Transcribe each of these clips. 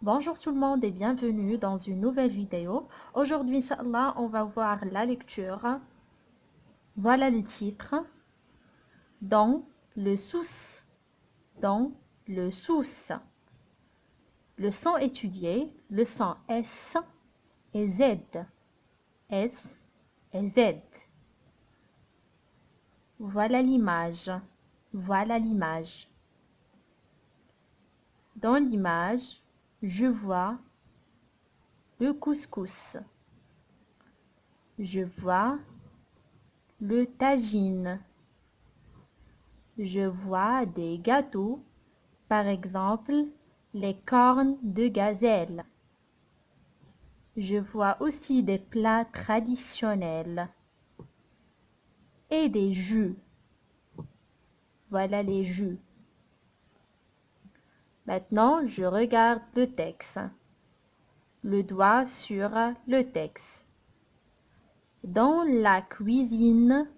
Bonjour tout le monde et bienvenue dans une nouvelle vidéo. Aujourd'hui, Inch'Allah, on va voir la lecture. Voilà le titre. Dans le sous. Dans le sous. Le son étudié, le son S et Z. S et Z. Voilà l'image. Voilà l'image. Dans l'image, je vois le couscous. Je vois le tagine. Je vois des gâteaux, par exemple les cornes de gazelle. Je vois aussi des plats traditionnels et des jus. Voilà les jus. Maintenant, je regarde le texte. Le doigt sur le texte. Dans la cuisine,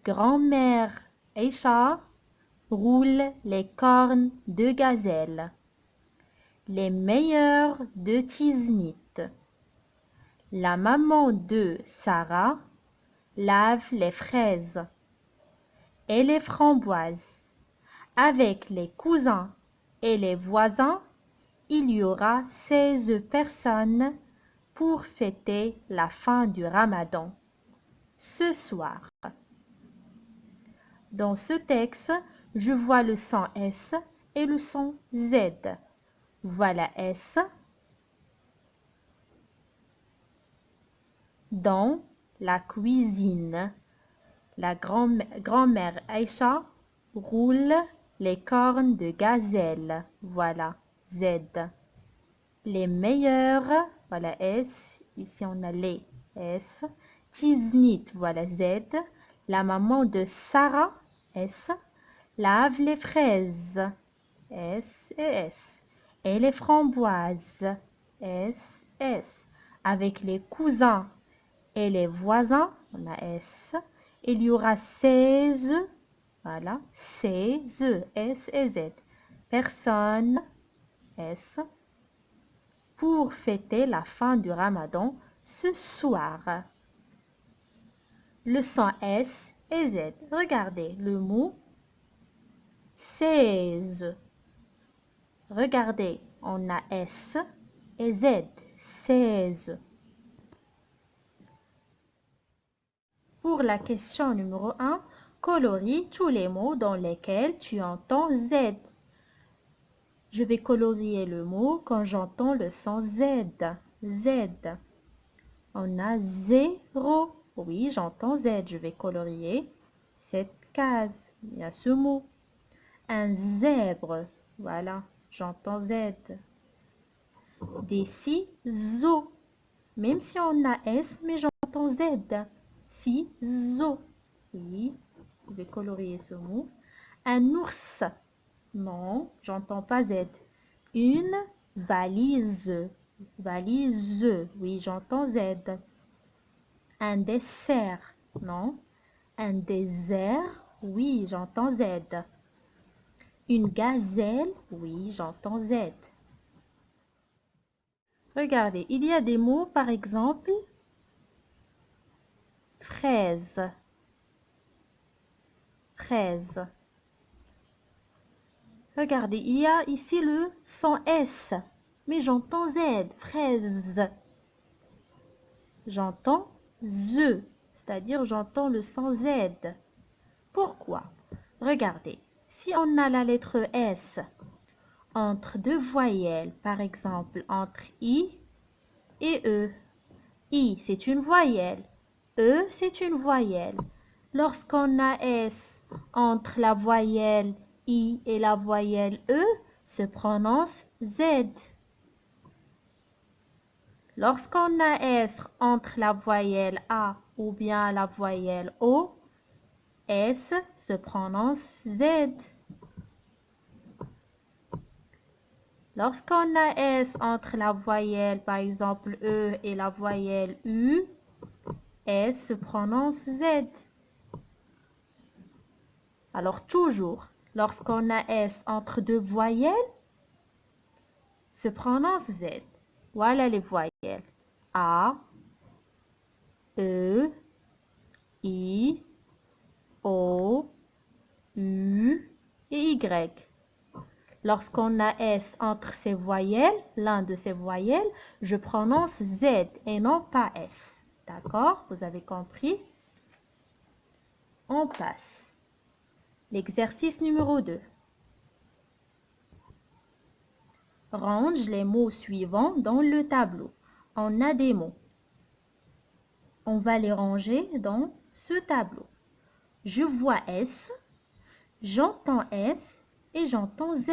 grand-mère Aïcha roule les cornes de gazelle, les meilleures de Tiznit. La maman de Sarah lave les fraises et les framboises. Avec les cousins et les voisins, il y aura 16 personnes pour fêter la fin du Ramadan ce soir. Dans ce texte, je vois le son S et le son Z. Voilà S. Dans la cuisine, la grand-mère Aïcha roule les cornes de gazelle. Voilà, Z. Les meilleurs, voilà S. Ici, on a les S. Tiznit, voilà Z. La maman de Sarah, S. Lave les fraises, S et S. Et les framboises, S, S. Avec les cousins et les voisins, on a S. Il y aura 16, voilà, 16, S et Z. Personnes, S, pour fêter la fin du Ramadan ce soir. Le son S et Z. Regardez le mot 16. Regardez, on a S et Z. 16. Pour la question numéro 1, colorie tous les mots dans lesquels tu entends Z. Je vais colorier le mot quand j'entends le son Z. Z. On a 0. Oui, j'entends Z. Je vais colorier cette case. Il y a ce mot. Un zèbre. Voilà, j'entends Z. Des ciseaux. Même si on a S, mais j'entends Z. Ciseaux. Oui, je vais colorier ce mot. Un ours. Non, j'entends pas Z. Une valise. Valise. Oui, j'entends Z. Un dessert. Non. Un désert. Oui, j'entends Z. Une gazelle. Oui, j'entends Z. Regardez, il y a des mots, par exemple, fraise. Fraise. Regardez, il y a ici le son S, mais j'entends Z, fraise. J'entends Z, c'est-à-dire j'entends le son Z. Pourquoi? Regardez, si on a la lettre S entre deux voyelles, par exemple entre I et E. I, c'est une voyelle. E, c'est une voyelle. Lorsqu'on a S entre la voyelle I et la voyelle E, se prononce Z. Lorsqu'on a S entre la voyelle A ou bien la voyelle O, S se prononce Z. Lorsqu'on a S entre la voyelle, par exemple E et la voyelle U, S se prononce Z. Alors toujours, lorsqu'on a S entre deux voyelles, se prononce Z. Voilà les voyelles. A, E, I, O, U et Y. Lorsqu'on a S entre ces voyelles, l'un de ces voyelles, je prononce Z et non pas S. D'accord? Vous avez compris? On passe. L'exercice numéro 2. Range les mots suivants dans le tableau. On a des mots. On va les ranger dans ce tableau. Je vois S, j'entends S et j'entends Z.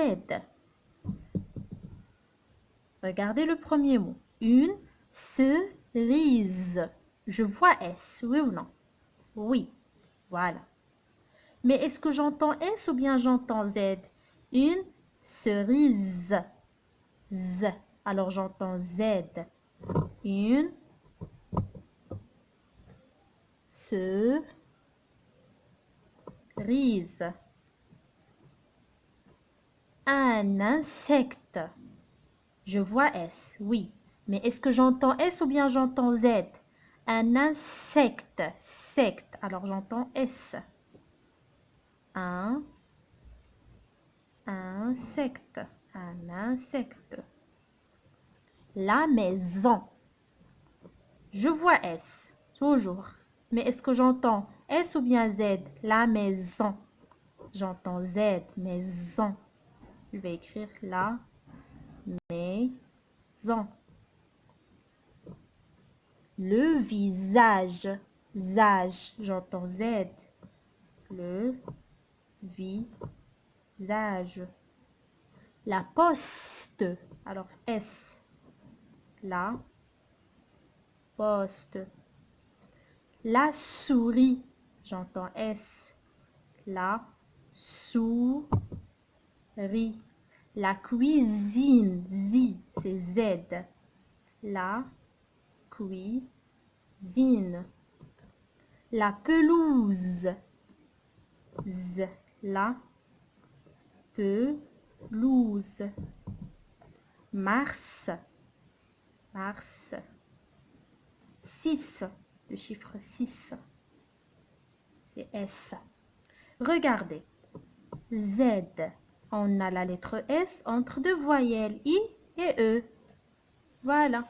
Regardez le premier mot. Une cerise. Je vois S, oui ou non? Oui, voilà. Mais est-ce que j'entends S ou bien j'entends Z? Une cerise. Z. Alors j'entends Z. Une cerise. Un insecte. Je vois S, oui. Mais est-ce que j'entends S ou bien j'entends Z? Un insecte. Secte. Alors j'entends S. Un insecte. Un insecte. La maison. Je vois S. Toujours. Mais est-ce que j'entends S ou bien Z? La maison. J'entends Z. Maison. Je vais écrire la maison. Le visage. Zage. J'entends Z. Le visage. La poste. Alors S. La poste. La souris. J'entends S. La souris. La cuisine. Z. C'est Z. La cuisine. La pelouse. Z. La pelouse. Mars. Mars. 6. Le chiffre 6. C'est S. Regardez. Z. On a la lettre S entre deux voyelles I et E. Voilà.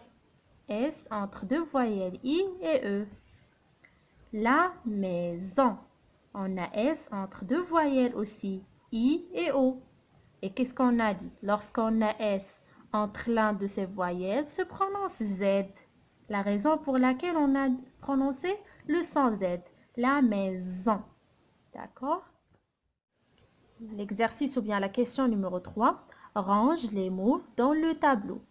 S entre deux voyelles I et E. La maison. On a S entre deux voyelles aussi, I et O. Et qu'est-ce qu'on a dit? Lorsqu'on a S entre l'un de ces voyelles, se prononce Z. La raison pour laquelle on a prononcé le son Z. La maison. D'accord? L'exercice ou bien la question numéro 3. Range les mots dans le tableau.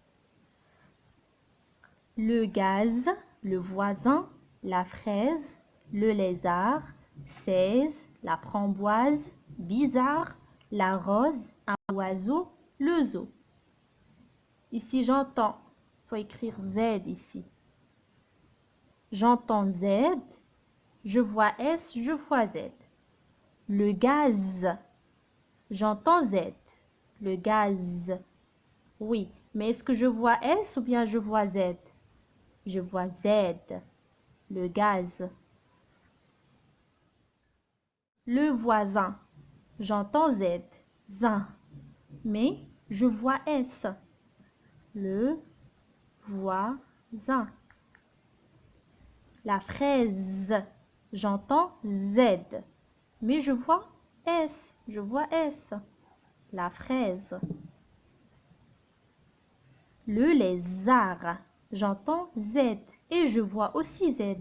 Le gaz, le voisin, la fraise, le lézard, 16, la framboise, bizarre, la rose, un oiseau, le zoo. Ici, j'entends, il faut écrire Z ici. J'entends Z, je vois S, je vois Z. Le gaz, j'entends Z. Le gaz, oui. Mais est-ce que je vois S ou bien je vois Z? Je vois Z. Le gaz. Le voisin. J'entends Z. Zin. Mais je vois S. Le voisin. La fraise. J'entends Z. Mais je vois S. Je vois S. La fraise. Le lézard. J'entends Z. Et je vois aussi Z.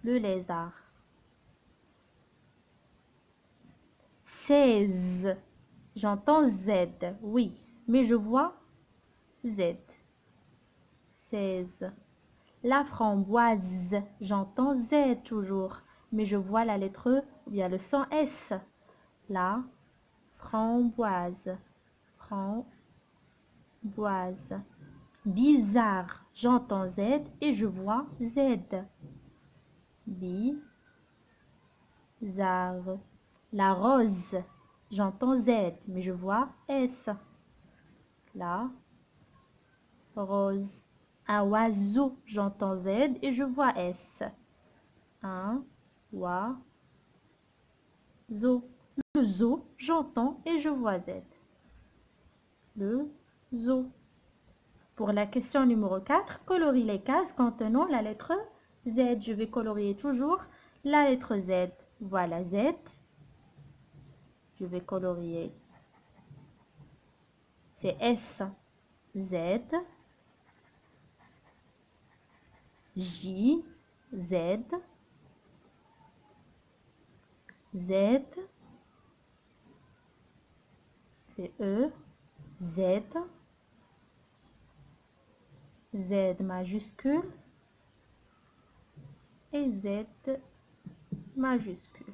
Le lézard. 16. J'entends Z. Oui. Mais je vois Z. 16. La framboise. J'entends Z toujours. Mais je vois la lettre E ou bien le son S. La framboise. Framboise. Bizarre. J'entends Z et je vois Z. Bizarre. La rose. J'entends Z mais je vois S. La rose. Un oiseau, j'entends Z et je vois S. Un oiseau. Le zoo, j'entends et je vois Z. Le zoo. Pour la question numéro 4, colorie les cases contenant la lettre Z. Je vais colorier toujours la lettre Z. Voilà Z. Je vais colorier. C'est S, Z, J, Z, Z, c'est E, Z, Z majuscule et Z majuscule.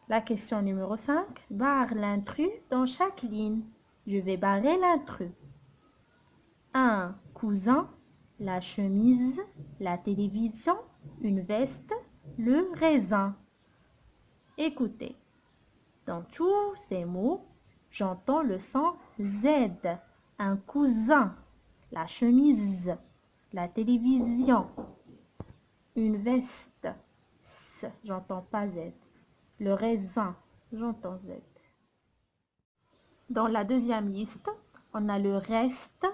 La question numéro 5, barre l'intrus dans chaque ligne. Je vais barrer l'intrus. Un cousin, la chemise, la télévision, une veste, le raisin. Écoutez, dans tous ces mots, j'entends le son Z. Un cousin, la chemise, la télévision, une veste, S, j'entends pas Z. Le raisin, j'entends Z. Dans la deuxième liste, on a le reste,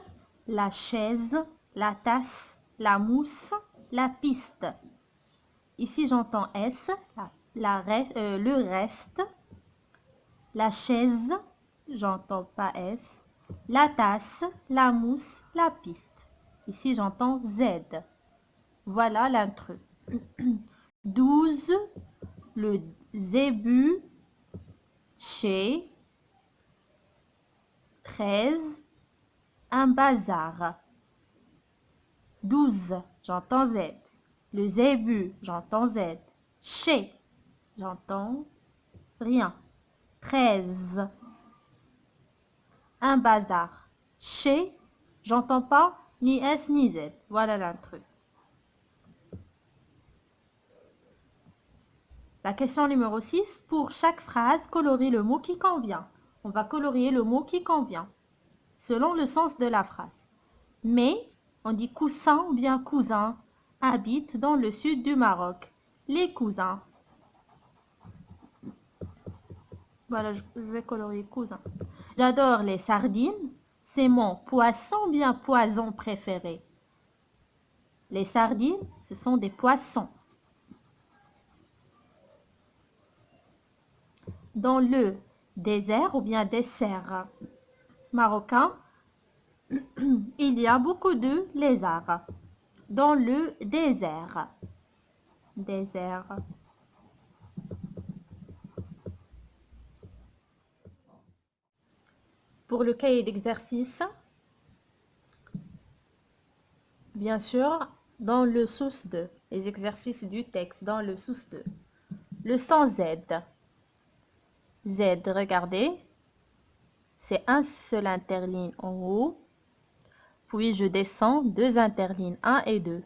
la chaise, la tasse, la mousse, la piste. Ici, j'entends S, le reste, la chaise, j'entends pas S, la tasse, la mousse, la piste. Ici, j'entends Z. Voilà l'intrus. 12, le zébu, chez, 13, un bazar. 12, j'entends Z. Le zébu, j'entends Z. Chez, j'entends rien. 13, un bazar. Chez, j'entends pas ni S ni Z. Voilà l'intrus. La question numéro 6. Pour chaque phrase, colorie le mot qui convient. On va colorier le mot qui convient, selon le sens de la phrase. Mais, on dit coussin ou bien cousin, habite dans le sud du Maroc. Les cousins. Voilà, je vais colorier cousin. J'adore les sardines. C'est mon poisson bien poison préféré. Les sardines, ce sont des poissons. Dans le désert ou bien dessert marocain, il y a beaucoup de lézards. Dans le désert. Désert. Pour le cahier d'exercice, bien sûr, dans le sous 2, les exercices du texte dans le sous 2. Le son Z. Z, regardez, c'est un seul interligne en haut, puis je descends deux interlignes, 1 et 2.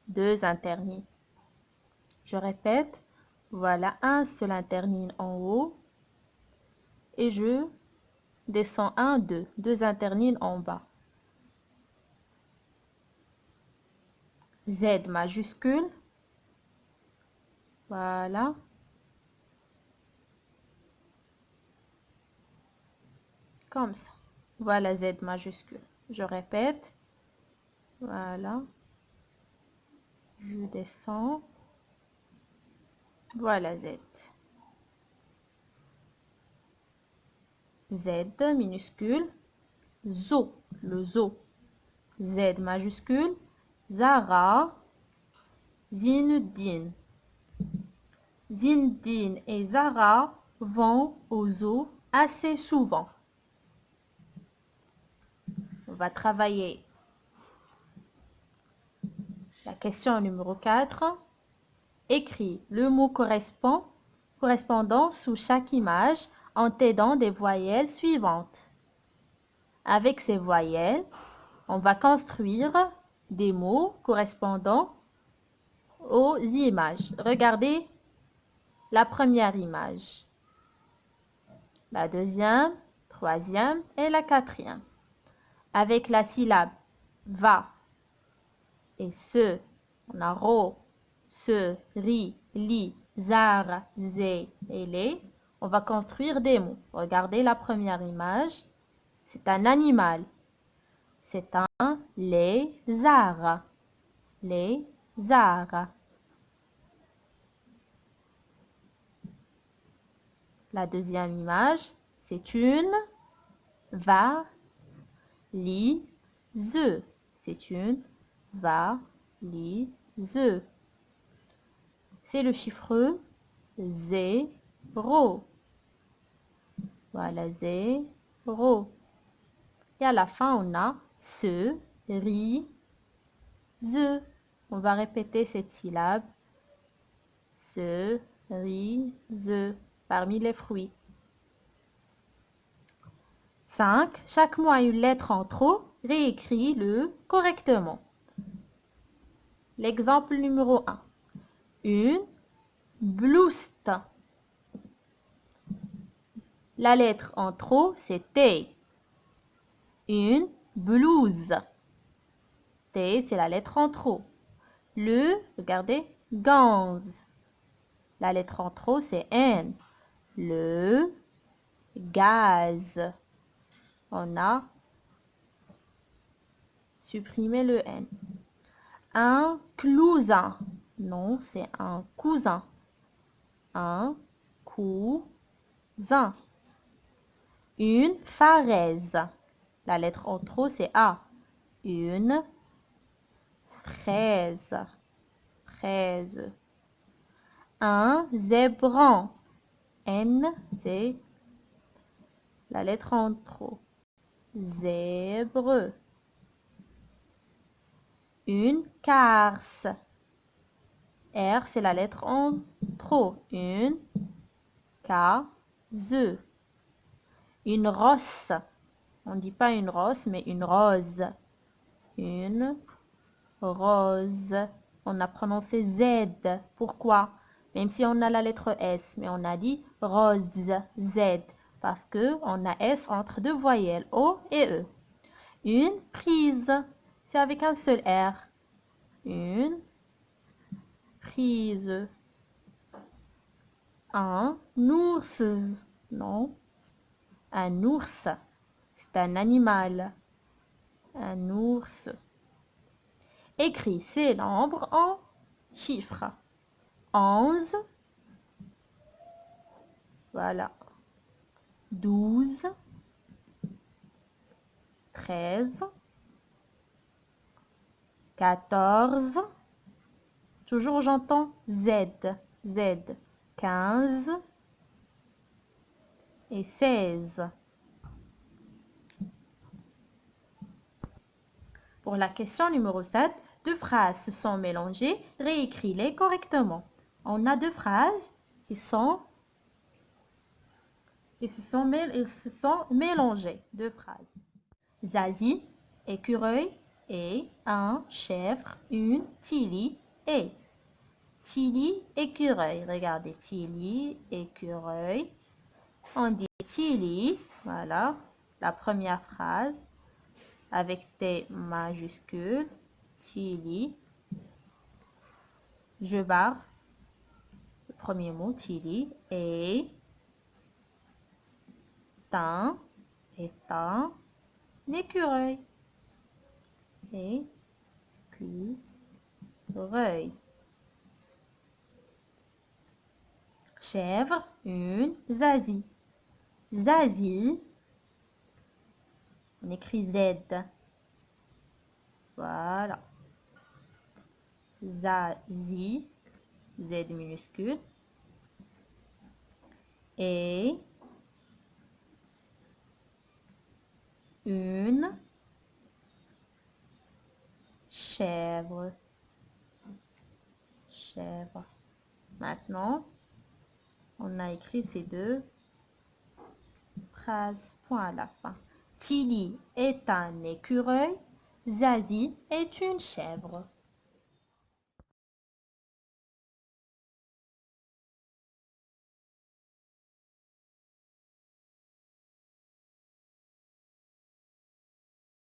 Deux interlignes. Je répète, voilà un seul interligne en haut, et je descends 1, 2, deux interlignes en bas. Z majuscule, voilà. Comme ça. Voilà Z majuscule. Je répète. Voilà. Je descends. Voilà Z. Z minuscule. Zo, le zo. Z majuscule. Zara. Zinedine. Zinedine et Zara vont au zoo assez souvent. On va travailler la question numéro 4. Écris le mot correspondant sous chaque image en t'aidant des voyelles suivantes. Avec ces voyelles, on va construire des mots correspondant aux images. Regardez la première image, la deuxième, troisième et la quatrième. avec la syllabe va et se. On a ro, se, ri, li, zar, zé et les. On va construire des mots. Regardez la première image. C'est un animal. C'est un lézard. Lézard. La deuxième image, c'est une valise. C'est une valise. C'est le chiffre 0. Voilà, 0. Et à la fin, on a cerise. On va répéter cette syllabe. Cerise. Parmi les fruits. 5. Chaque mot a une lettre en trop. Réécris-le correctement. L'exemple numéro 1. Une blouse. La lettre en trop, c'est T. Une blouse. T, c'est la lettre en trop. Regardez, gants. La lettre en trop, c'est N. Le gaz. On a supprimé le N. Un cousin. Non, c'est un cousin. Un cousin. Une fraise. La lettre en trop, c'est A. Une fraise. Fraise. Un zébran. N, c'est la lettre en trop. Zèbre. Une carse. R, c'est la lettre en trop. Une case. Une rosse. On ne dit pas une rose, mais une rose. Une rose. On a prononcé Z. Pourquoi? Même si on a la lettre S, mais on a dit rose, Z, parce qu'on a S entre deux voyelles, O et E. Une prise, c'est avec un seul R. Une prise. Un ours, non. Un ours, c'est un animal. Un ours. Écris ces nombres en chiffres. 11. Voilà. 12. 13. 14. Toujours j'entends Z. Z. 15. Et 16. Pour la question numéro 7, deux phrases se sont mélangées. Réécris-les correctement. On a deux phrases qui se sont mélangées. Deux phrases. Zazie, écureuil, et un chèvre, une Tilly, et. Tilly, écureuil. Regardez, Tilly, écureuil. On dit Tilly, voilà, la première phrase, avec T majuscule, Tilly. Je barre le premier mot, Tilly, et un écureuil. Écureuil. Chèvre, une Zazie. Zazie, on écrit Z. Voilà. Zazie, Z minuscule. Et une chèvre. Chèvre. Maintenant, on a écrit ces deux phrases, point à la fin. Tilly est un écureuil, Zazie est une chèvre.